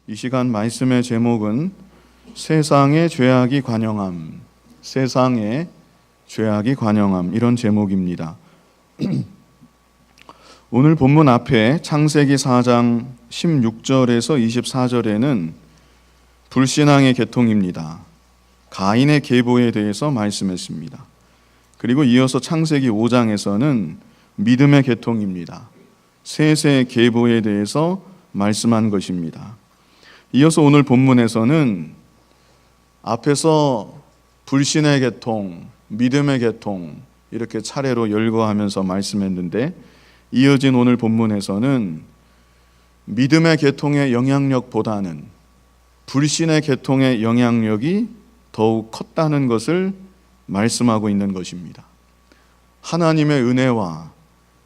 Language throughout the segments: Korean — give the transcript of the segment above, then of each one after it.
이 시간 말씀의 제목은 세상의 죄악이 관영함, 세상의 죄악이 관영함, 이런 제목입니다. 오늘 본문 앞에 창세기 4장 16절에서 24절에는 불신앙의 계통입니다. 가인의 계보에 대해서 말씀했습니다. 그리고 이어서 창세기 5장에서는 믿음의 계통입니다. 셋의 계보에 대해서 말씀한 것입니다. 이어서 오늘 본문에서는 앞에서 불신의 계통, 믿음의 계통 이렇게 차례로 열거하면서 말씀했는데, 이어진 오늘 본문에서는 믿음의 계통의 영향력보다는 불신의 계통의 영향력이 더욱 컸다는 것을 말씀하고 있는 것입니다. 하나님의 은혜와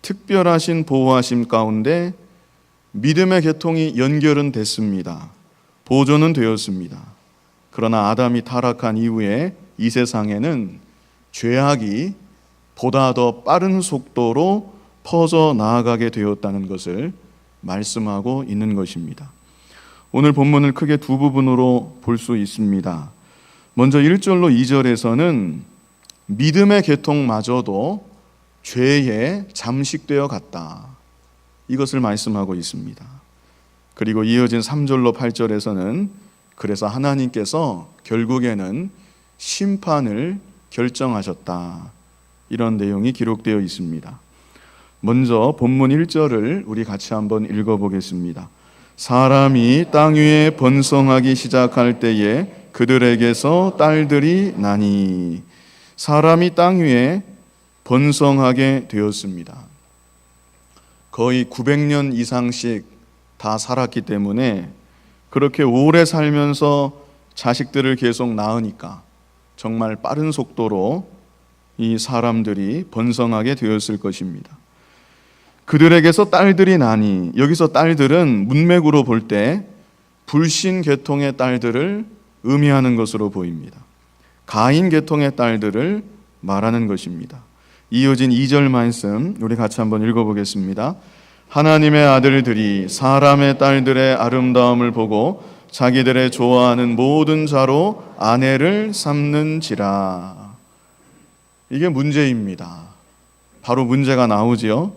특별하신 보호하심 가운데 믿음의 계통이 연결은 됐습니다. 보존은 되었습니다. 그러나 아담이 타락한 이후에 이 세상에는 죄악이 보다 더 빠른 속도로 퍼져 나아가게 되었다는 것을 말씀하고 있는 것입니다. 오늘 본문을 크게 두 부분으로 볼 수 있습니다. 먼저 1절로 2절에서는 믿음의 계통마저도 죄에 잠식되어 갔다, 이것을 말씀하고 있습니다. 그리고 이어진 3절로 8절에서는 그래서 하나님께서 결국에는 심판을 결정하셨다, 이런 내용이 기록되어 있습니다. 먼저 본문 1절을 우리 같이 한번 읽어보겠습니다. 사람이 땅 위에 번성하기 시작할 때에 그들에게서 딸들이 나니. 사람이 땅 위에 번성하게 되었습니다. 거의 900년 이상씩 다 살았기 때문에 그렇게 오래 살면서 자식들을 계속 낳으니까 정말 빠른 속도로 이 사람들이 번성하게 되었을 것입니다. 그들에게서 딸들이 나니, 여기서 딸들은 문맥으로 볼 때 불신 계통의 딸들을 의미하는 것으로 보입니다. 가인 계통의 딸들을 말하는 것입니다. 이어진 2절 말씀 우리 같이 한번 읽어보겠습니다. 하나님의 아들들이 사람의 딸들의 아름다움을 보고 자기들의 좋아하는 모든 자로 아내를 삼는지라. 이게 문제입니다. 바로 문제가 나오지요.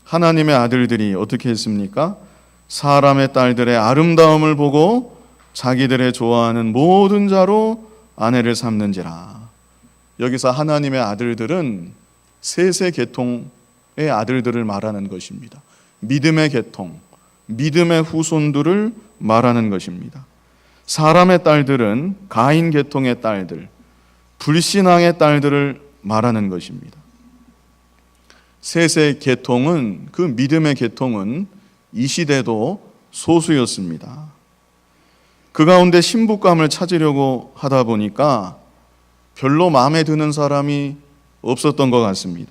하나님의 아들들이 어떻게 했습니까? 사람의 딸들의 아름다움을 보고 자기들의 좋아하는 모든 자로 아내를 삼는지라. 여기서 하나님의 아들들은 셋의 계통의 아들들을 말하는 것입니다. 믿음의 계통, 믿음의 후손들을 말하는 것입니다. 사람의 딸들은 가인 계통의 딸들, 불신앙의 딸들을 말하는 것입니다. 셋의 계통은, 그 믿음의 계통은 이 시대도 소수였습니다. 그 가운데 신부감을 찾으려고 하다 보니까 별로 마음에 드는 사람이 없었던 것 같습니다.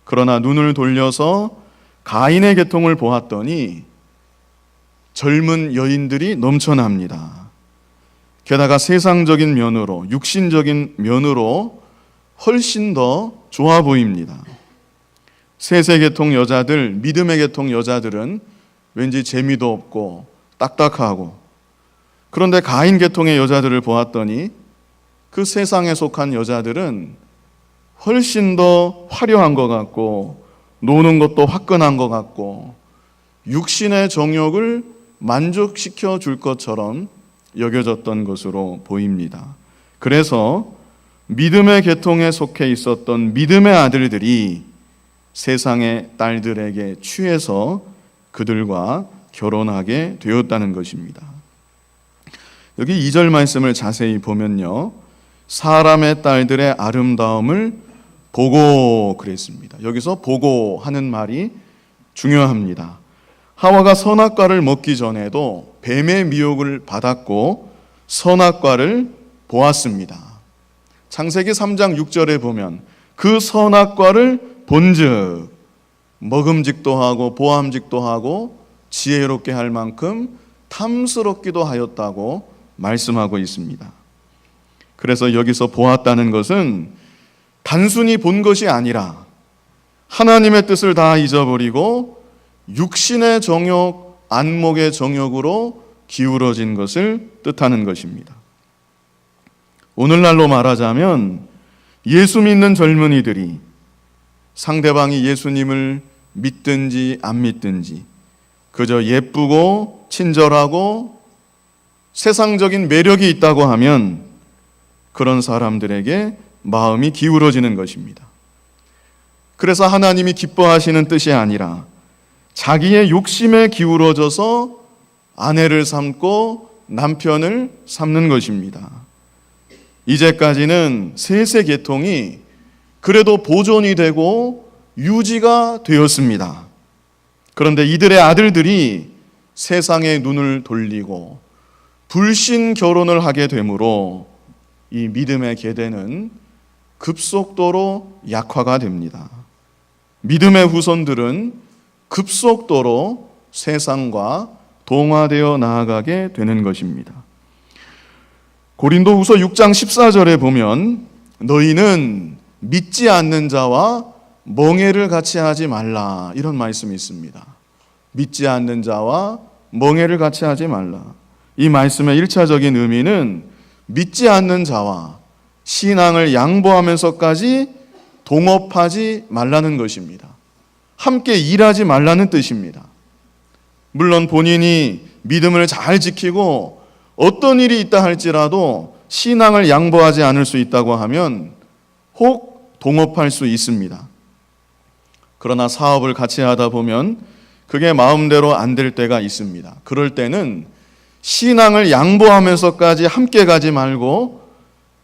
그러나 눈을 돌려서 가인의 계통을 보았더니 젊은 여인들이 넘쳐납니다. 게다가 세상적인 면으로, 육신적인 면으로 훨씬 더 좋아 보입니다. 셋의 계통 여자들, 믿음의 계통 여자들은 왠지 재미도 없고 딱딱하고, 그런데 가인 계통의 여자들을 보았더니 그 세상에 속한 여자들은 훨씬 더 화려한 것 같고, 노는 것도 화끈한 것 같고, 육신의 정욕을 만족시켜 줄 것처럼 여겨졌던 것으로 보입니다. 그래서 믿음의 계통에 속해 있었던 믿음의 아들들이 세상의 딸들에게 취해서 그들과 결혼하게 되었다는 것입니다. 여기 2절 말씀을 자세히 보면요, 사람의 딸들의 아름다움을 보고 그랬습니다. 여기서 보고 하는 말이 중요합니다. 하와가 선악과를 먹기 전에도 뱀의 미혹을 받았고 선악과를 보았습니다. 창세기 3장 6절에 보면 그 선악과를 본즉 먹음직도 하고 보암직도 하고 지혜롭게 할 만큼 탐스럽기도 하였다고 말씀하고 있습니다. 그래서 여기서 보았다는 것은 단순히 본 것이 아니라 하나님의 뜻을 다 잊어버리고 육신의 정욕, 안목의 정욕으로 기울어진 것을 뜻하는 것입니다. 오늘날로 말하자면 예수 믿는 젊은이들이 상대방이 예수님을 믿든지 안 믿든지 그저 예쁘고 친절하고 세상적인 매력이 있다고 하면 그런 사람들에게 마음이 기울어지는 것입니다. 그래서 하나님이 기뻐하시는 뜻이 아니라 자기의 욕심에 기울어져서 아내를 삼고 남편을 삼는 것입니다. 이제까지는 셋의 계통이 그래도 보존이 되고 유지가 되었습니다. 그런데 이들의 아들들이 세상의 눈을 돌리고 불신 결혼을 하게 되므로 이 믿음의 계대는 급속도로 약화가 됩니다. 믿음의 후손들은 급속도로 세상과 동화되어 나아가게 되는 것입니다. 고린도후서 6장 14절에 보면 너희는 믿지 않는 자와 멍에를 같이 하지 말라 이런 말씀이 있습니다. 믿지 않는 자와 멍에를 같이 하지 말라. 이 말씀의 1차적인 의미는 믿지 않는 자와 신앙을 양보하면서까지 동업하지 말라는 것입니다. 함께 일하지 말라는 뜻입니다. 물론 본인이 믿음을 잘 지키고 어떤 일이 있다 할지라도 신앙을 양보하지 않을 수 있다고 하면 혹 동업할 수 있습니다. 그러나 사업을 같이 하다 보면 그게 마음대로 안 될 때가 있습니다. 그럴 때는 신앙을 양보하면서까지 함께 가지 말고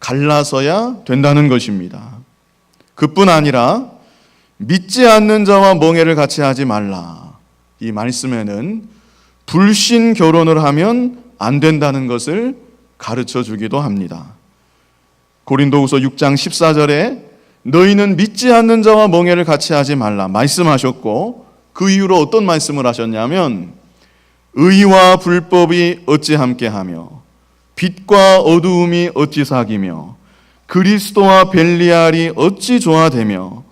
갈라서야 된다는 것입니다. 그뿐 아니라 믿지 않는 자와 멍에를 같이 하지 말라. 이 말씀에는 불신 결혼을 하면 안 된다는 것을 가르쳐 주기도 합니다. 고린도후서 6장 14절에 너희는 믿지 않는 자와 멍에를 같이 하지 말라 말씀하셨고 그 이후로 어떤 말씀을 하셨냐면 의와 불법이 어찌 함께하며 빛과 어두움이 어찌 사귀며 그리스도와 벨리알이 어찌 조화되며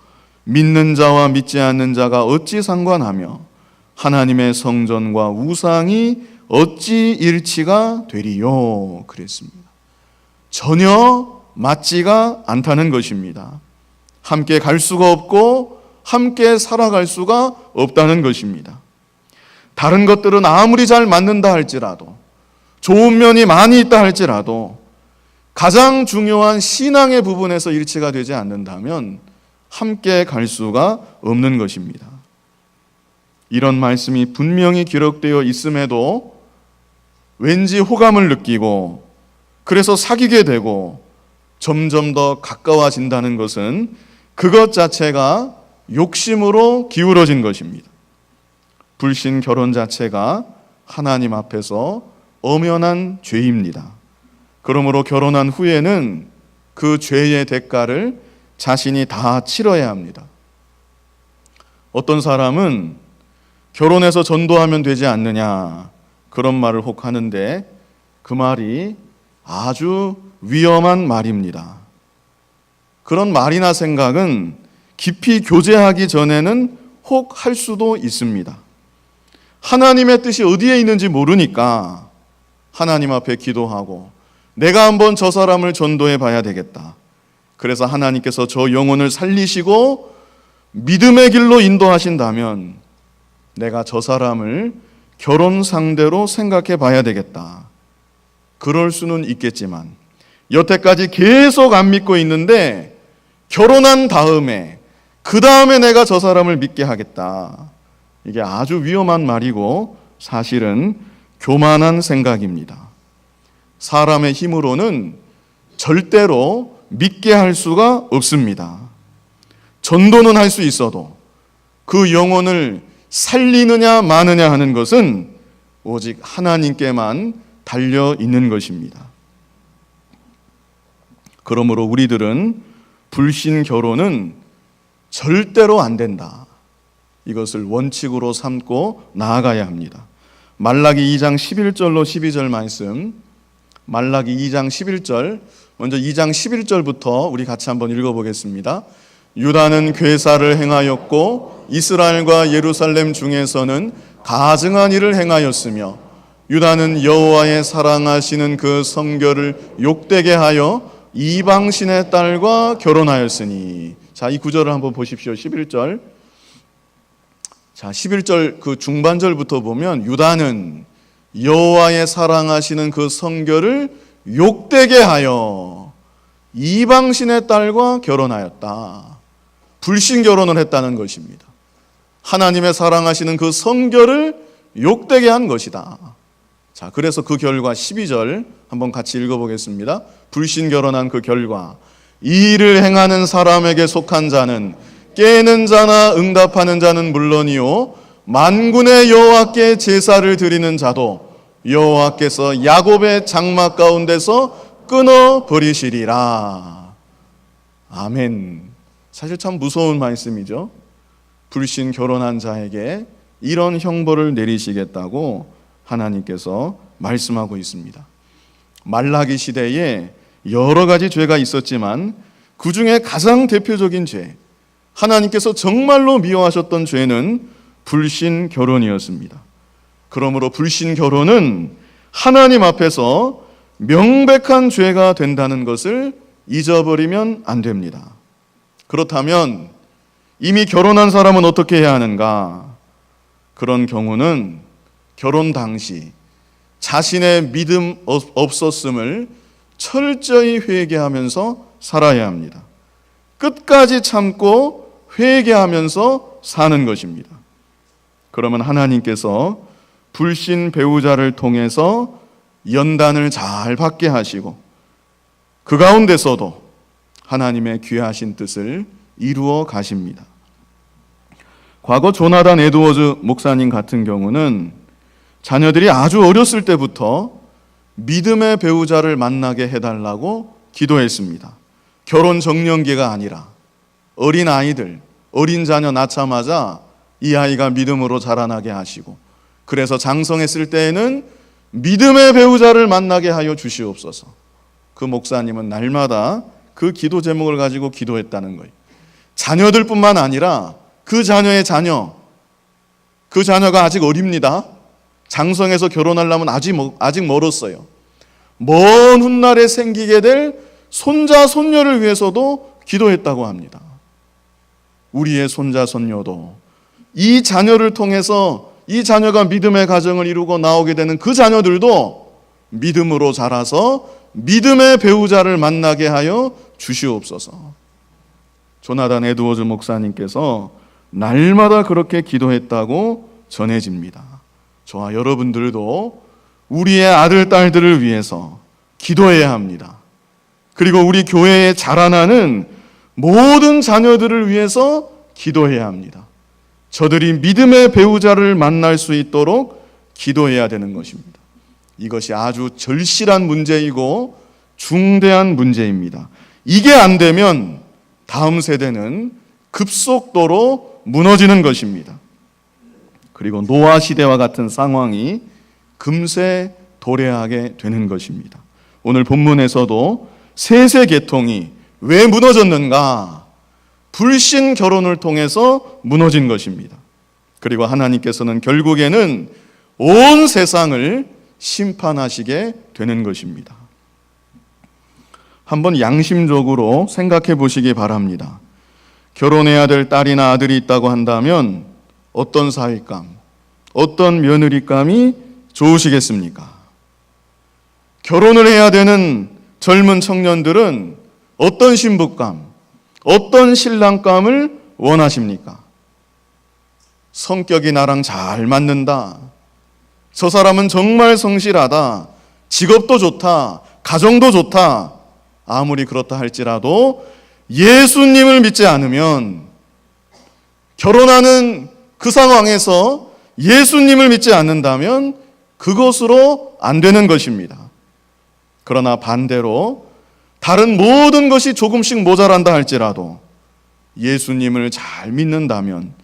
믿는 자와 믿지 않는 자가 어찌 상관하며 하나님의 성전과 우상이 어찌 일치가 되리요 그랬습니다. 전혀 맞지가 않다는 것입니다. 함께 갈 수가 없고 함께 살아갈 수가 없다는 것입니다. 다른 것들은 아무리 잘 맞는다 할지라도 좋은 면이 많이 있다 할지라도 가장 중요한 신앙의 부분에서 일치가 되지 않는다면 함께 갈 수가 없는 것입니다. 이런 말씀이 분명히 기록되어 있음에도 왠지 호감을 느끼고 그래서 사귀게 되고 점점 더 가까워진다는 것은 그것 자체가 욕심으로 기울어진 것입니다. 불신 결혼 자체가 하나님 앞에서 엄연한 죄입니다. 그러므로 결혼한 후에는 그 죄의 대가를 자신이 다 치러야 합니다. 어떤 사람은 결혼해서 전도하면 되지 않느냐 그런 말을 혹 하는데 그 말이 아주 위험한 말입니다. 그런 말이나 생각은 깊이 교제하기 전에는 혹 할 수도 있습니다. 하나님의 뜻이 어디에 있는지 모르니까 하나님 앞에 기도하고 내가 한번 저 사람을 전도해 봐야 되겠다. 그래서 하나님께서 저 영혼을 살리시고 믿음의 길로 인도하신다면 내가 저 사람을 결혼 상대로 생각해 봐야 되겠다. 그럴 수는 있겠지만 여태까지 계속 안 믿고 있는데 결혼한 다음에 그 다음에 내가 저 사람을 믿게 하겠다. 이게 아주 위험한 말이고 사실은 교만한 생각입니다. 사람의 힘으로는 절대로 믿게 할 수가 없습니다. 전도는 할 수 있어도 그 영혼을 살리느냐 마느냐 하는 것은 오직 하나님께만 달려 있는 것입니다. 그러므로 우리들은 불신 결혼은 절대로 안 된다. 이것을 원칙으로 삼고 나아가야 합니다. 말라기 2장 11절로 12절 말씀, 말라기 2장 11절, 먼저 2장 11절부터 우리 같이 한번 읽어보겠습니다. 유다는 괴사를 행하였고 이스라엘과 예루살렘 중에서는 가증한 일을 행하였으며 유다는 여호와의 사랑하시는 그 성결을 욕되게 하여 이방신의 딸과 결혼하였으니. 자, 이 구절을 한번 보십시오. 11절. 자, 11절 그 중반절부터 보면 유다는 여호와의 사랑하시는 그 성결을 욕되게 하여 이방신의 딸과 결혼하였다. 불신 결혼을 했다는 것입니다. 하나님의 사랑하시는 그 성결을 욕되게 한 것이다. 자, 그래서 그 결과 12절 한번 같이 읽어보겠습니다. 불신 결혼한 그 결과, 이 일을 행하는 사람에게 속한 자는 깨는 자나 응답하는 자는 물론이요 만군의 여호와께 제사를 드리는 자도 여호와께서 야곱의 장막 가운데서 끊어 버리시리라. 아멘. 사실 참 무서운 말씀이죠. 불신 결혼한 자에게 이런 형벌을 내리시겠다고 하나님께서 말씀하고 있습니다. 말라기 시대에 여러 가지 죄가 있었지만 그 중에 가장 대표적인 죄, 하나님께서 정말로 미워하셨던 죄는 불신 결혼이었습니다. 그러므로 불신 결혼은 하나님 앞에서 명백한 죄가 된다는 것을 잊어버리면 안 됩니다. 그렇다면 이미 결혼한 사람은 어떻게 해야 하는가? 그런 경우는 결혼 당시 자신의 믿음 없었음을 철저히 회개하면서 살아야 합니다. 끝까지 참고 회개하면서 사는 것입니다. 그러면 하나님께서 불신 배우자를 통해서 연단을 잘 받게 하시고 그 가운데서도 하나님의 귀하신 뜻을 이루어 가십니다. 과거 조나단 에드워즈 목사님 같은 경우는 자녀들이 아주 어렸을 때부터 믿음의 배우자를 만나게 해달라고 기도했습니다. 결혼 정년기가 아니라 어린 아이들, 어린 자녀 낳자마자 이 아이가 믿음으로 자라나게 하시고, 그래서 장성했을 때에는 믿음의 배우자를 만나게 하여 주시옵소서. 그 목사님은 날마다 그 기도 제목을 가지고 기도했다는 거예요. 자녀들뿐만 아니라 그 자녀의 자녀, 그 자녀가 아직 어립니다. 장성해서 결혼하려면 아직 멀었어요. 먼 훗날에 생기게 될 손자, 손녀를 위해서도 기도했다고 합니다. 우리의 손자, 손녀도 이 자녀를 통해서 이 자녀가 믿음의 가정을 이루고 나오게 되는 그 자녀들도 믿음으로 자라서 믿음의 배우자를 만나게 하여 주시옵소서. 조나단 에드워즈 목사님께서 날마다 그렇게 기도했다고 전해집니다. 저와 여러분들도 우리의 아들, 딸들을 위해서 기도해야 합니다. 그리고 우리 교회에 자라나는 모든 자녀들을 위해서 기도해야 합니다. 저들이 믿음의 배우자를 만날 수 있도록 기도해야 되는 것입니다. 이것이 아주 절실한 문제이고 중대한 문제입니다. 이게 안 되면 다음 세대는 급속도로 무너지는 것입니다. 그리고 노아 시대와 같은 상황이 금세 도래하게 되는 것입니다. 오늘 본문에서도 셋의 계통이 왜 무너졌는가? 불신 결혼을 통해서 무너진 것입니다. 그리고 하나님께서는 결국에는 온 세상을 심판하시게 되는 것입니다. 한번 양심적으로 생각해 보시기 바랍니다. 결혼해야 될 딸이나 아들이 있다고 한다면 어떤 사위감, 어떤 며느리감이 좋으시겠습니까? 결혼을 해야 되는 젊은 청년들은 어떤 신부감, 어떤 신랑감을 원하십니까? 성격이 나랑 잘 맞는다. 저 사람은 정말 성실하다. 직업도 좋다. 가정도 좋다. 아무리 그렇다 할지라도 예수님을 믿지 않으면, 결혼하는 그 상황에서 예수님을 믿지 않는다면 그것으로 안 되는 것입니다. 그러나 반대로 다른 모든 것이 조금씩 모자란다 할지라도 예수님을 잘 믿는다면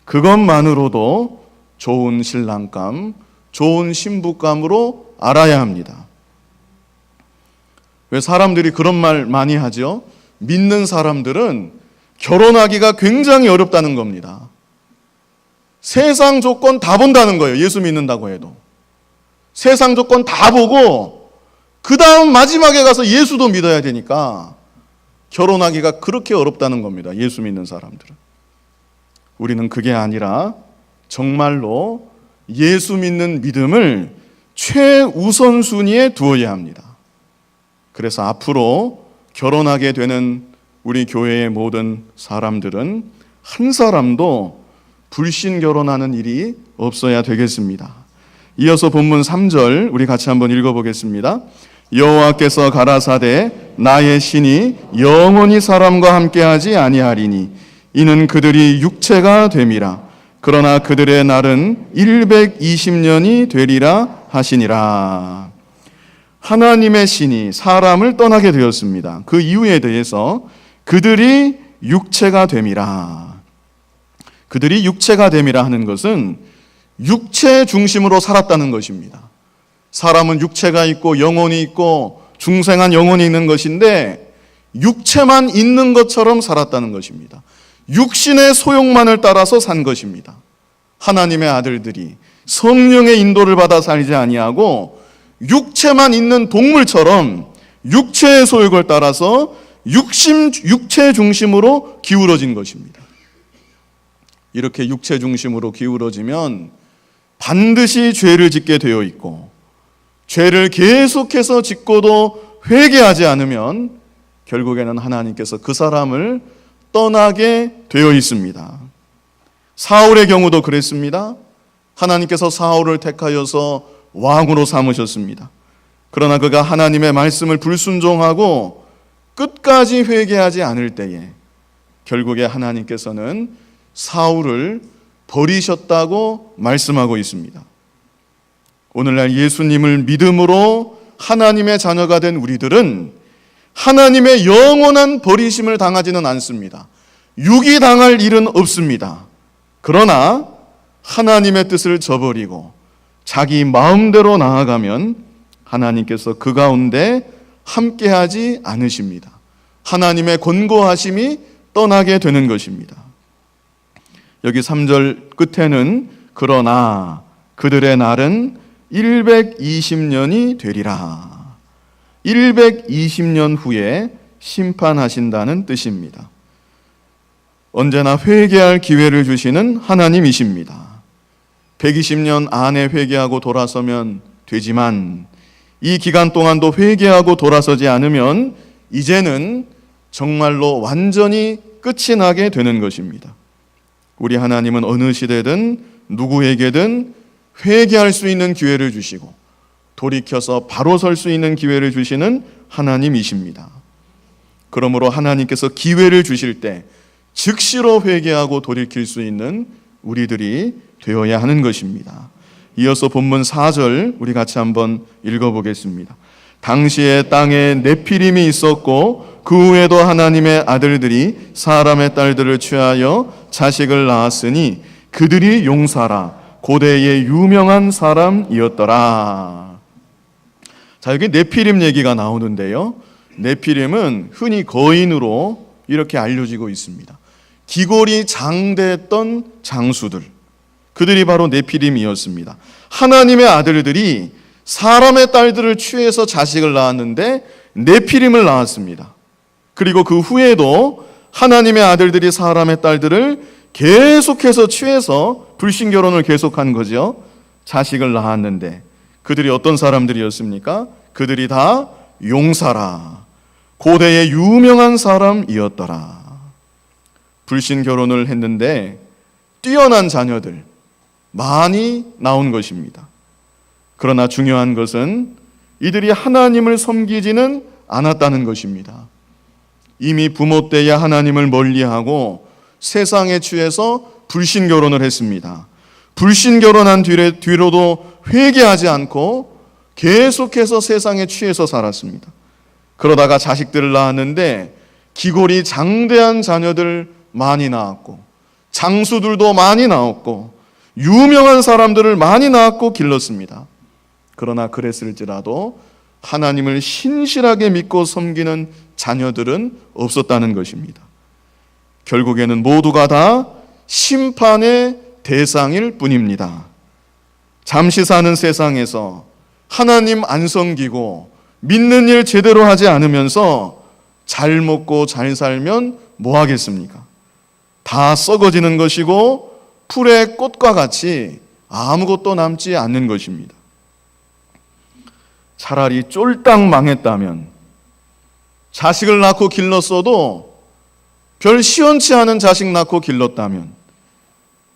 그것만으로도 좋은 신랑감, 좋은 신부감으로 알아야 합니다. 왜 사람들이 그런 말 많이 하죠? 믿는 사람들은 결혼하기가 굉장히 어렵다는 겁니다. 세상 조건 다 본다는 거예요. 예수 믿는다고 해도. 세상 조건 다 보고 그 다음 마지막에 가서 예수도 믿어야 되니까 결혼하기가 그렇게 어렵다는 겁니다. 예수 믿는 사람들은. 우리는 그게 아니라 정말로 예수 믿는 믿음을 최우선순위에 두어야 합니다. 그래서 앞으로 결혼하게 되는 우리 교회의 모든 사람들은 한 사람도 불신 결혼하는 일이 없어야 되겠습니다. 이어서 본문 3절 우리 같이 한번 읽어보겠습니다. 여호와께서 가라사대 나의 신이 영원히 사람과 함께하지 아니하리니 이는 그들이 육체가 됨이라. 그러나 그들의 날은 120년이 되리라 하시니라. 하나님의 신이 사람을 떠나게 되었습니다. 그 이유에 대해서 그들이 육체가 됨이라. 그들이 육체가 됨이라 하는 것은 육체 중심으로 살았다는 것입니다. 사람은 육체가 있고 영혼이 있고 중생한 영혼이 있는 것인데 육체만 있는 것처럼 살았다는 것입니다. 육신의 소욕만을 따라서 산 것입니다. 하나님의 아들들이 성령의 인도를 받아 살지 아니하고 육체만 있는 동물처럼 육체의 소욕을 따라서 육체 중심으로 기울어진 것입니다. 이렇게 육체 중심으로 기울어지면 반드시 죄를 짓게 되어 있고 죄를 계속해서 짓고도 회개하지 않으면 결국에는 하나님께서 그 사람을 떠나게 되어 있습니다. 사울의 경우도 그랬습니다. 하나님께서 사울을 택하여서 왕으로 삼으셨습니다. 그러나 그가 하나님의 말씀을 불순종하고 끝까지 회개하지 않을 때에 결국에 하나님께서는 사울을 버리셨다고 말씀하고 있습니다. 오늘날 예수님을 믿음으로 하나님의 자녀가 된 우리들은 하나님의 영원한 버리심을 당하지는 않습니다. 육이 당할 일은 없습니다. 그러나 하나님의 뜻을 저버리고 자기 마음대로 나아가면 하나님께서 그 가운데 함께하지 않으십니다. 하나님의 권고하심이 떠나게 되는 것입니다. 여기 3절 끝에는 그러나 그들의 날은 120년이 되리라. 120년 후에 심판하신다는 뜻입니다. 언제나 회개할 기회를 주시는 하나님이십니다. 120년 안에 회개하고 돌아서면 되지만 이 기간 동안도 회개하고 돌아서지 않으면 이제는 정말로 완전히 끝이 나게 되는 것입니다. 우리 하나님은 어느 시대든 누구에게든 회개할 수 있는 기회를 주시고 돌이켜서 바로 설 수 있는 기회를 주시는 하나님이십니다. 그러므로 하나님께서 기회를 주실 때 즉시로 회개하고 돌이킬 수 있는 우리들이 되어야 하는 것입니다. 이어서 본문 4절 우리 같이 한번 읽어보겠습니다. 당시에 땅에 네피림이 있었고 그 후에도 하나님의 아들들이 사람의 딸들을 취하여 자식을 낳았으니 그들이 용사라 고대의 유명한 사람이었더라. 자, 여기 네피림 얘기가 나오는데요. 네피림은 흔히 거인으로 이렇게 알려지고 있습니다. 기골이 장대했던 장수들, 그들이 바로 네피림이었습니다. 하나님의 아들들이 사람의 딸들을 취해서 자식을 낳았는데 네피림을 낳았습니다. 그리고 그 후에도 하나님의 아들들이 사람의 딸들을 계속해서 취해서 불신결혼을 계속한 거죠. 자식을 낳았는데 그들이 어떤 사람들이었습니까? 그들이 다 용사라 고대의 유명한 사람이었더라. 불신결혼을 했는데 뛰어난 자녀들 많이 나온 것입니다. 그러나 중요한 것은 이들이 하나님을 섬기지는 않았다는 것입니다. 이미 부모 때야 하나님을 멀리하고 세상에 취해서 불신결혼을 했습니다. 불신결혼한 뒤로도 회개하지 않고 계속해서 세상에 취해서 살았습니다. 그러다가 자식들을 낳았는데 기골이 장대한 자녀들 많이 낳았고 장수들도 많이 낳았고 유명한 사람들을 많이 낳았고 길렀습니다. 그러나 그랬을지라도 하나님을 신실하게 믿고 섬기는 자녀들은 없었다는 것입니다. 결국에는 모두가 다 심판의 대상일 뿐입니다. 잠시 사는 세상에서 하나님 안 섬기고 믿는 일 제대로 하지 않으면서 잘 먹고 잘 살면 뭐 하겠습니까? 다 썩어지는 것이고 풀의 꽃과 같이 아무것도 남지 않는 것입니다. 차라리 쫄딱 망했다면, 자식을 낳고 길렀어도 별 시원치 않은 자식 낳고 길렀다면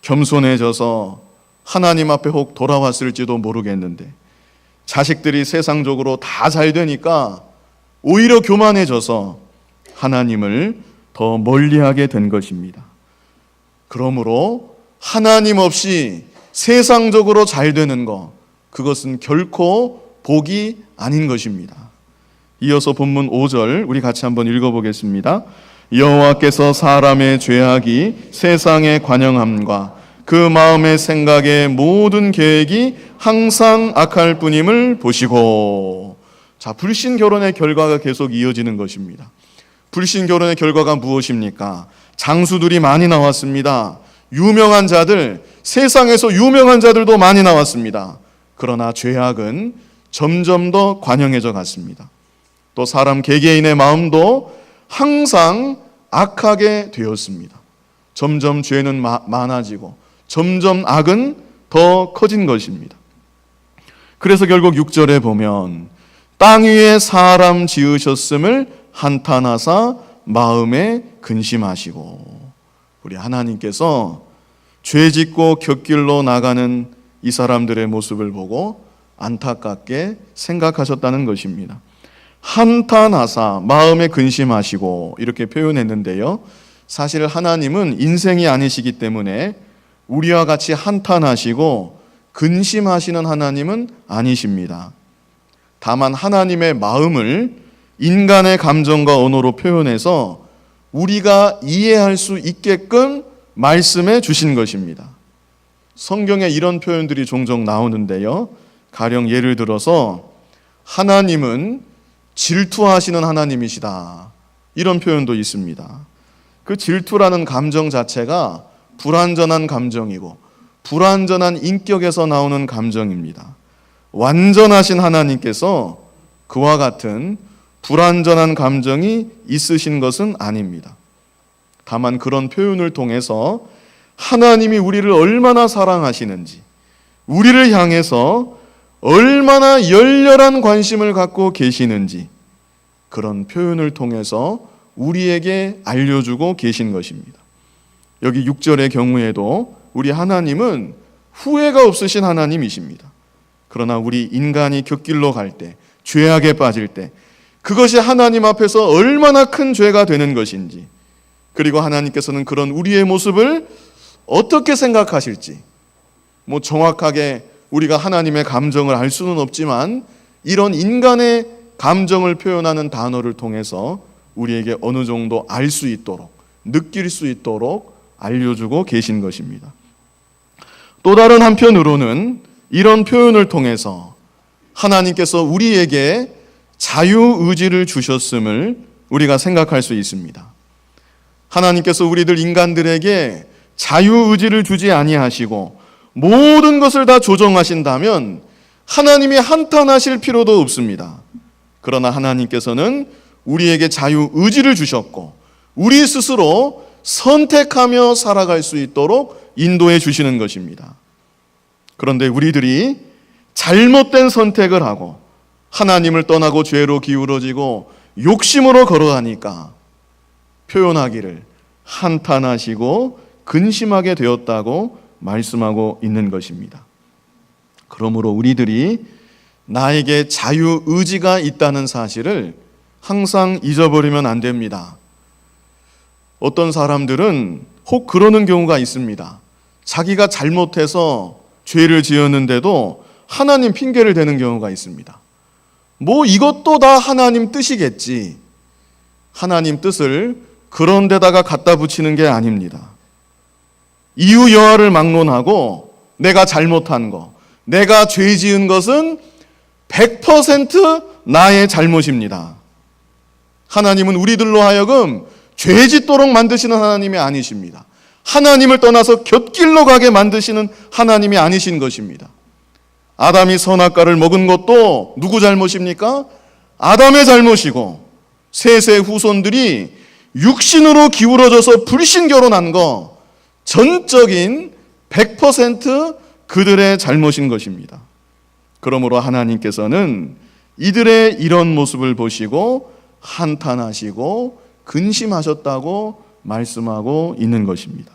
겸손해져서 하나님 앞에 혹 돌아왔을지도 모르겠는데, 자식들이 세상적으로 다 잘 되니까 오히려 교만해져서 하나님을 더 멀리하게 된 것입니다. 그러므로 하나님 없이 세상적으로 잘 되는 것, 그것은 결코 복이 아닌 것입니다. 이어서 본문 5절 우리 같이 한번 읽어보겠습니다. 여호와께서 사람의 죄악이 세상에 관영함과 그 마음의 생각의 모든 계획이 항상 악할 뿐임을 보시고. 자, 불신 결혼의 결과가 계속 이어지는 것입니다. 불신 결혼의 결과가 무엇입니까? 장수들이 많이 나왔습니다. 유명한 자들, 세상에서 유명한 자들도 많이 나왔습니다. 그러나 죄악은 점점 더 관영해져 갔습니다. 또 사람 개개인의 마음도 항상 악하게 되었습니다. 점점 죄는 많아지고 점점 악은 더 커진 것입니다. 그래서 결국 6절에 보면 땅 위에 사람 지으셨음을 한탄하사 마음에 근심하시고. 우리 하나님께서 죄 짓고 곁길로 나가는 이 사람들의 모습을 보고 안타깝게 생각하셨다는 것입니다. 한탄하사 마음에 근심하시고 이렇게 표현했는데요, 사실 하나님은 인생이 아니시기 때문에 우리와 같이 한탄하시고 근심하시는 하나님은 아니십니다. 다만 하나님의 마음을 인간의 감정과 언어로 표현해서 우리가 이해할 수 있게끔 말씀해 주신 것입니다. 성경에 이런 표현들이 종종 나오는데요, 가령 예를 들어서 하나님은 질투하시는 하나님이시다, 이런 표현도 있습니다. 그 질투라는 감정 자체가 불완전한 감정이고 불완전한 인격에서 나오는 감정입니다. 완전하신 하나님께서 그와 같은 불완전한 감정이 있으신 것은 아닙니다. 다만 그런 표현을 통해서 하나님이 우리를 얼마나 사랑하시는지, 우리를 향해서 얼마나 열렬한 관심을 갖고 계시는지, 그런 표현을 통해서 우리에게 알려주고 계신 것입니다. 여기 6절의 경우에도 우리 하나님은 후회가 없으신 하나님이십니다. 그러나 우리 인간이 곁길로 갈 때, 죄악에 빠질 때, 그것이 하나님 앞에서 얼마나 큰 죄가 되는 것인지, 그리고 하나님께서는 그런 우리의 모습을 어떻게 생각하실지, 정확하게 우리가 하나님의 감정을 알 수는 없지만 이런 인간의 감정을 표현하는 단어를 통해서 우리에게 어느 정도 알 수 있도록, 느낄 수 있도록 알려주고 계신 것입니다. 또 다른 한편으로는 이런 표현을 통해서 하나님께서 우리에게 자유의지를 주셨음을 우리가 생각할 수 있습니다. 하나님께서 우리들 인간들에게 자유의지를 주지 아니하시고 모든 것을 다 조정하신다면 하나님이 한탄하실 필요도 없습니다. 그러나 하나님께서는 우리에게 자유의지를 주셨고 우리 스스로 선택하며 살아갈 수 있도록 인도해 주시는 것입니다. 그런데 우리들이 잘못된 선택을 하고 하나님을 떠나고 죄로 기울어지고 욕심으로 걸어가니까 표현하기를 한탄하시고 근심하게 되었다고 말씀하고 있는 것입니다. 그러므로 우리들이 나에게 자유의지가 있다는 사실을 항상 잊어버리면 안 됩니다. 어떤 사람들은 혹 그러는 경우가 있습니다. 자기가 잘못해서 죄를 지었는데도 하나님 핑계를 대는 경우가 있습니다. 이것도 다 하나님 뜻이겠지. 하나님 뜻을 그런 데다가 갖다 붙이는 게 아닙니다. 이유 여하를 막론하고 내가 잘못한 거, 내가 죄 지은 것은 100% 나의 잘못입니다. 하나님은 우리들로 하여금 죄 짓도록 만드시는 하나님이 아니십니다. 하나님을 떠나서 곁길로 가게 만드시는 하나님이 아니신 것입니다. 아담이 선악과를 먹은 것도 누구 잘못입니까? 아담의 잘못이고 셋의 후손들이 육신으로 기울어져서 불신 결혼한 거 전적인 100% 그들의 잘못인 것입니다. 그러므로 하나님께서는 이들의 이런 모습을 보시고 한탄하시고 근심하셨다고 말씀하고 있는 것입니다.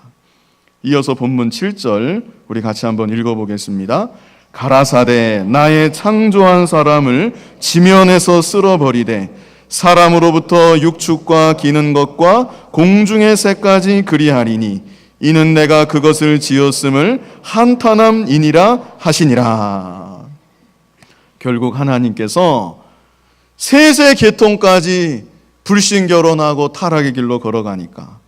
이어서 본문 7절 우리 같이 한번 읽어보겠습니다. 가라사대 나의 창조한 사람을 지면에서 쓸어버리되 사람으로부터 육축과 기는 것과 공중의 새까지 그리하리니 이는 내가 그것을 지었음을 한탄함이니라 하시니라. 결국 하나님께서 셋의 계통까지 불신결혼하고 타락의 길로 걸어가니까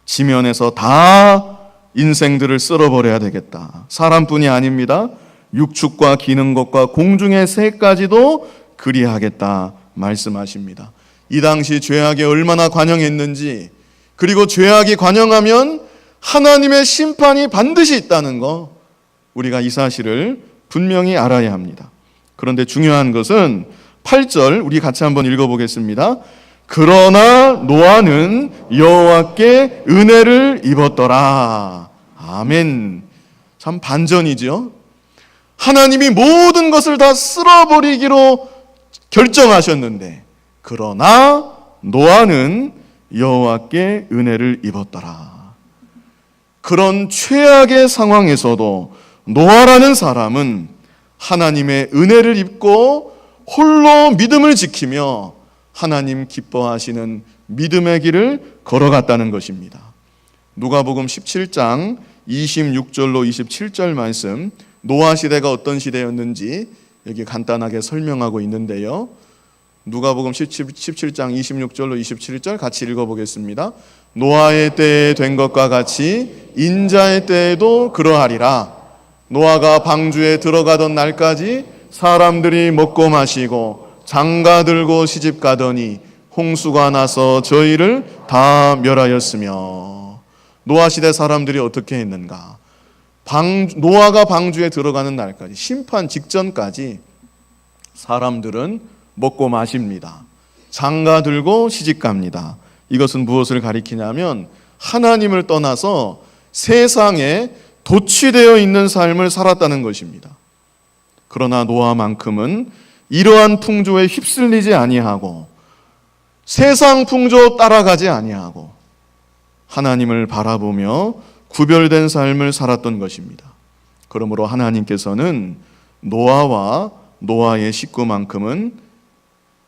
지면에서 다 인생들을 쓸어버려야 되겠다. 사람뿐이 아닙니다. 육축과 기는 것과 공중의 새까지도 그리하겠다 말씀하십니다. 이 당시 죄악이 얼마나 관영했는지, 그리고 죄악이 관영하면 하나님의 심판이 반드시 있다는 거, 우리가 이 사실을 분명히 알아야 합니다. 그런데 중요한 것은 8절 우리 같이 한번 읽어보겠습니다. 그러나 노아는 여호와께 은혜를 입었더라. 아멘. 참 반전이죠. 하나님이 모든 것을 다 쓸어버리기로 결정하셨는데 그러나 노아는 여호와께 은혜를 입었더라. 그런 최악의 상황에서도 노아라는 사람은 하나님의 은혜를 입고 홀로 믿음을 지키며 하나님 기뻐하시는 믿음의 길을 걸어갔다는 것입니다. 누가복음 17장 26절로 27절 말씀, 노아 시대가 어떤 시대였는지 여기 간단하게 설명하고 있는데요. 누가복음 17장 26절로 27절 같이 읽어보겠습니다. 노아의 때에 된 것과 같이 인자의 때에도 그러하리라. 노아가 방주에 들어가던 날까지 사람들이 먹고 마시고 장가들고 시집가더니 홍수가 나서 저희를 다 멸하였으며. 노아 시대 사람들이 어떻게 했는가? 노아가 방주에 들어가는 날까지, 심판 직전까지 사람들은 먹고 마십니다. 장가들고 시집갑니다. 이것은 무엇을 가리키냐면 하나님을 떠나서 세상에 도취되어 있는 삶을 살았다는 것입니다. 그러나 노아만큼은 이러한 풍조에 휩쓸리지 아니하고 세상 풍조 따라가지 아니하고 하나님을 바라보며 구별된 삶을 살았던 것입니다. 그러므로 하나님께서는 노아와 노아의 식구만큼은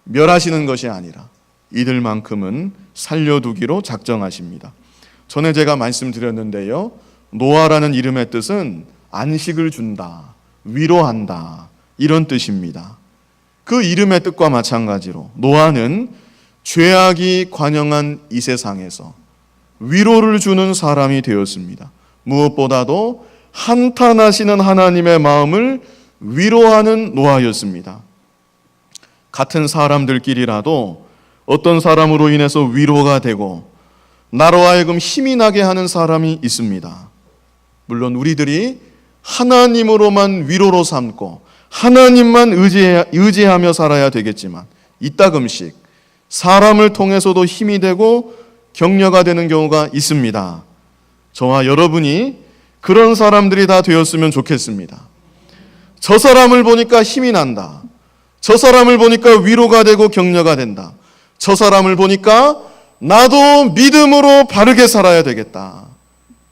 멸하시는 것이 아니라 이들만큼은 살려두기로 작정하십니다. 전에 제가 말씀드렸는데요, 노아라는 이름의 뜻은 안식을 준다, 위로한다, 이런 뜻입니다. 그 이름의 뜻과 마찬가지로 노아는 죄악이 관영한 이 세상에서 위로를 주는 사람이 되었습니다. 무엇보다도 한탄하시는 하나님의 마음을 위로하는 노아였습니다. 같은 사람들끼리라도 어떤 사람으로 인해서 위로가 되고 나로 하여금 힘이 나게 하는 사람이 있습니다. 물론 우리들이 하나님으로만 위로로 삼고 하나님만 의지하며 살아야 되겠지만 이따금씩 사람을 통해서도 힘이 되고 격려가 되는 경우가 있습니다. 저와 여러분이 그런 사람들이 다 되었으면 좋겠습니다. 저 사람을 보니까 힘이 난다. 저 사람을 보니까 위로가 되고 격려가 된다. 저 사람을 보니까 나도 믿음으로 바르게 살아야 되겠다.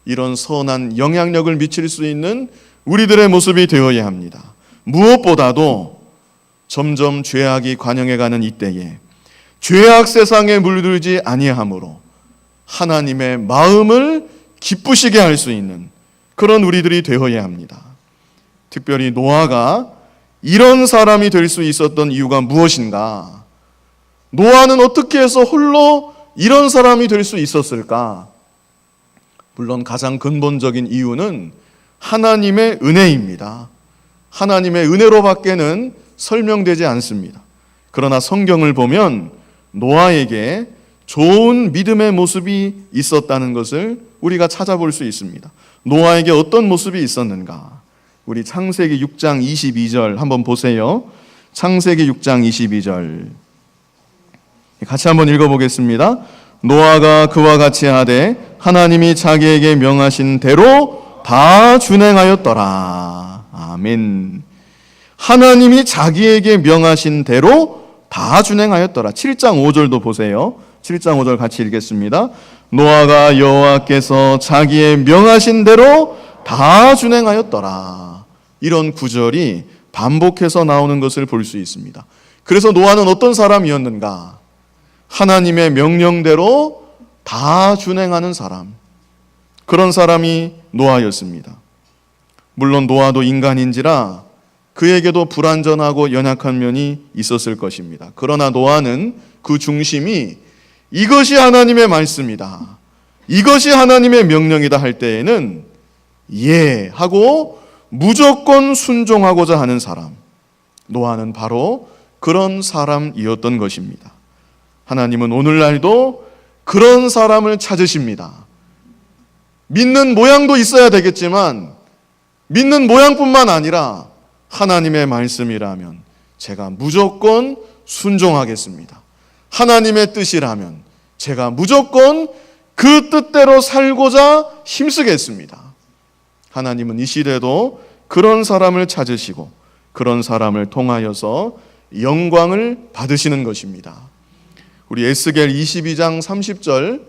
이런 선한 영향력을 미칠 수 있는 우리들의 모습이 되어야 합니다. 무엇보다도 점점 죄악이 관영해가는 이때에 죄악 세상에 물들지 아니함으로 하나님의 마음을 기쁘시게 할 수 있는 그런 우리들이 되어야 합니다. 특별히 노아가 이런 사람이 될 수 있었던 이유가 무엇인가? 노아는 어떻게 해서 홀로 이런 사람이 될 수 있었을까? 물론 가장 근본적인 이유는 하나님의 은혜입니다. 하나님의 은혜로밖에는 설명되지 않습니다. 그러나 성경을 보면 노아에게 좋은 믿음의 모습이 있었다는 것을 우리가 찾아볼 수 있습니다. 노아에게 어떤 모습이 있었는가? 우리 창세기 6장 22절 한번 보세요. 창세기 6장 22절 같이 한번 읽어보겠습니다. 노아가 그와 같이 하되 하나님이 자기에게 명하신 대로 다 준행하였더라. 아멘. 하나님이 자기에게 명하신 대로 다 준행하였더라. 7장 5절도 보세요. 7장 5절 같이 읽겠습니다. 노아가 여호와께서 자기의 명하신 대로 다 준행하였더라. 이런 구절이 반복해서 나오는 것을 볼 수 있습니다. 그래서 노아는 어떤 사람이었는가? 하나님의 명령대로 다 준행하는 사람, 그런 사람이 노아였습니다. 물론 노아도 인간인지라 그에게도 불완전하고 연약한 면이 있었을 것입니다. 그러나 노아는 그 중심이 이것이 하나님의 말씀이다, 이것이 하나님의 명령이다 할 때에는 예 하고 무조건 순종하고자 하는 사람, 노아는 바로 그런 사람이었던 것입니다. 하나님은 오늘날도 그런 사람을 찾으십니다. 믿는 모양도 있어야 되겠지만 믿는 모양뿐만 아니라 하나님의 말씀이라면 제가 무조건 순종하겠습니다. 하나님의 뜻이라면 제가 무조건 그 뜻대로 살고자 힘쓰겠습니다. 하나님은 이 시대도 그런 사람을 찾으시고 그런 사람을 통하여서 영광을 받으시는 것입니다. 우리 에스겔 22장 30절,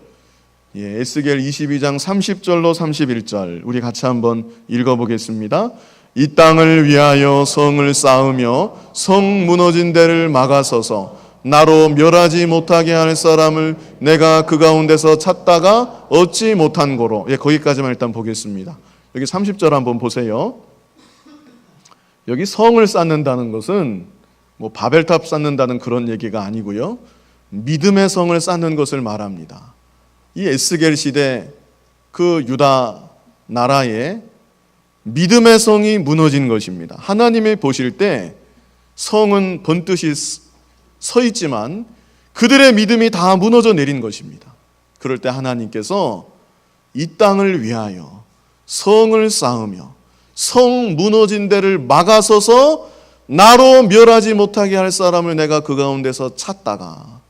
에스겔 22장 30절로 31절 우리 같이 한번 읽어보겠습니다. 이 땅을 위하여 성을 쌓으며 성 무너진 데를 막아서서 나로 멸하지 못하게 할 사람을 내가 그 가운데서 찾다가 얻지 못한 고로. 거기까지만 일단 보겠습니다. 여기 30절 한번 보세요. 여기 성을 쌓는다는 것은 뭐 바벨탑 쌓는다는 그런 얘기가 아니고요, 믿음의 성을 쌓는 것을 말합니다. 이 에스겔 시대 그 유다 나라에 믿음의 성이 무너진 것입니다. 하나님이 보실 때 성은 번듯이 서 있지만 그들의 믿음이 다 무너져 내린 것입니다. 그럴 때 하나님께서 이 땅을 위하여 성을 쌓으며 성 무너진 데를 막아서서 나로 멸하지 못하게 할 사람을 내가 그 가운데서 찾다가,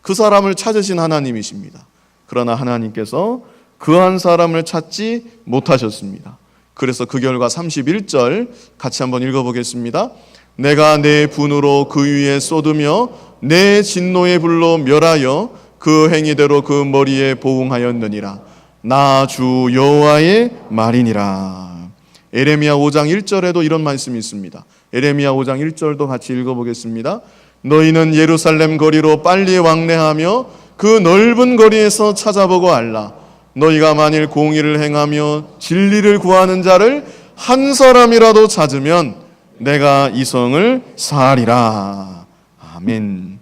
그 사람을 찾으신 하나님이십니다. 그러나 하나님께서 그 한 사람을 찾지 못하셨습니다. 그래서 그 결과 31절 같이 한번 읽어보겠습니다. 내가 내 분으로 그 위에 쏟으며 내 진노의 불로 멸하여 그 행위대로 그 머리에 보응하였느니라. 나 주 여호와의 말이니라. 에레미야 5장 1절에도 이런 말씀이 있습니다. 에레미야 5장 1절도 같이 읽어보겠습니다. 너희는 예루살렘 거리로 빨리 왕래하며 그 넓은 거리에서 찾아보고 알라. 너희가 만일 공의를 행하며 진리를 구하는 자를 한 사람이라도 찾으면 내가 이 성을 사하리라. 아멘.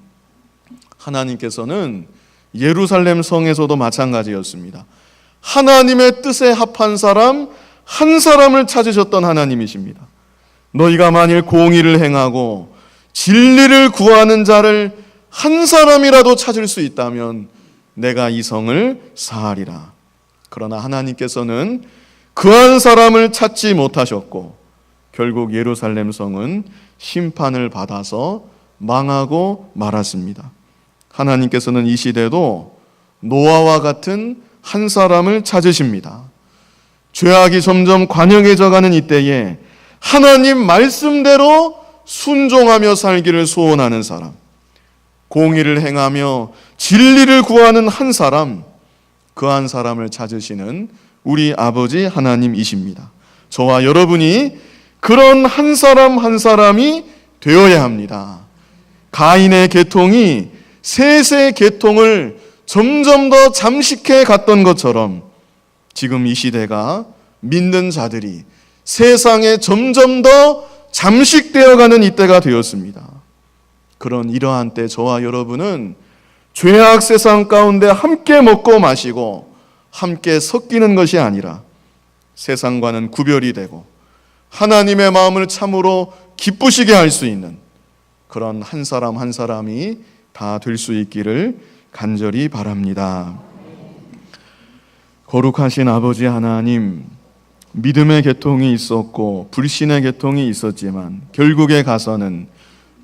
하나님께서는 예루살렘 성에서도 마찬가지였습니다. 하나님의 뜻에 합한 사람 한 사람을 찾으셨던 하나님이십니다. 너희가 만일 공의를 행하고 진리를 구하는 자를 한 사람이라도 찾을 수 있다면 내가 이 성을 사하리라. 그러나 하나님께서는 그 한 사람을 찾지 못하셨고 결국 예루살렘 성은 심판을 받아서 망하고 말았습니다. 하나님께서는 이 시대도 노아와 같은 한 사람을 찾으십니다. 죄악이 점점 관영해져 가는 이때에 하나님 말씀대로 순종하며 살기를 소원하는 사람, 공의를 행하며 진리를 구하는 한 사람, 그 한 사람을 찾으시는 우리 아버지 하나님이십니다. 저와 여러분이 그런 한 사람 한 사람이 되어야 합니다. 가인의 계통이 셋의 계통을 점점 더 잠식해 갔던 것처럼 지금 이 시대가 믿는 자들이 세상에 점점 더 잠식되어 가는 이때가 되었습니다. 그런 이러한 때 저와 여러분은 죄악 세상 가운데 함께 먹고 마시고 함께 섞이는 것이 아니라 세상과는 구별이 되고 하나님의 마음을 참으로 기쁘시게 할 수 있는 그런 한 사람 한 사람이 다 될 수 있기를 간절히 바랍니다. 거룩하신 아버지 하나님, 믿음의 계통이 있었고 불신의 계통이 있었지만 결국에 가서는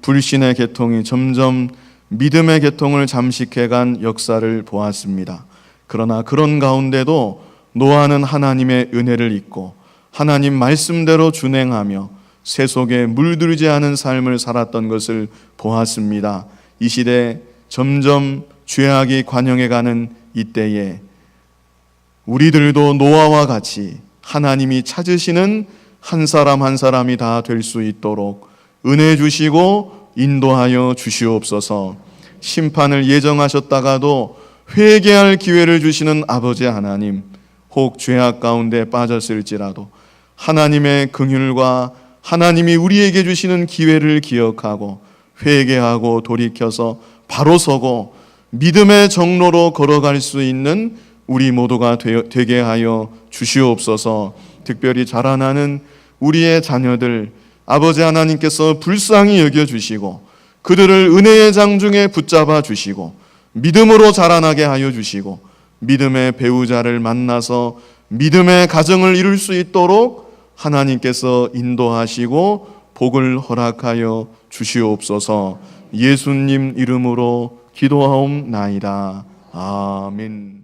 불신의 계통이 점점 믿음의 계통을 잠식해간 역사를 보았습니다. 그러나 그런 가운데도 노아는 하나님의 은혜를 잊고 하나님 말씀대로 준행하며 새 속에 물들지 않은 삶을 살았던 것을 보았습니다. 이 시대 점점 죄악이 관영해가는 이때에 우리들도 노아와 같이 하나님이 찾으시는 한 사람 한 사람이 다 될 수 있도록 은혜 주시고 인도하여 주시옵소서. 심판을 예정하셨다가도 회개할 기회를 주시는 아버지 하나님, 혹 죄악 가운데 빠졌을지라도 하나님의 긍휼과 하나님이 우리에게 주시는 기회를 기억하고 회개하고 돌이켜서 바로 서고 믿음의 정로로 걸어갈 수 있는 우리 모두가 되게 하여 주시옵소서. 특별히 자라나는 우리의 자녀들 아버지 하나님께서 불쌍히 여겨주시고 그들을 은혜의 장중에 붙잡아 주시고 믿음으로 자라나게 하여 주시고 믿음의 배우자를 만나서 믿음의 가정을 이룰 수 있도록 하나님께서 인도하시고 복을 허락하여 주시옵소서. 예수님 이름으로 기도하옵나이다. 아멘.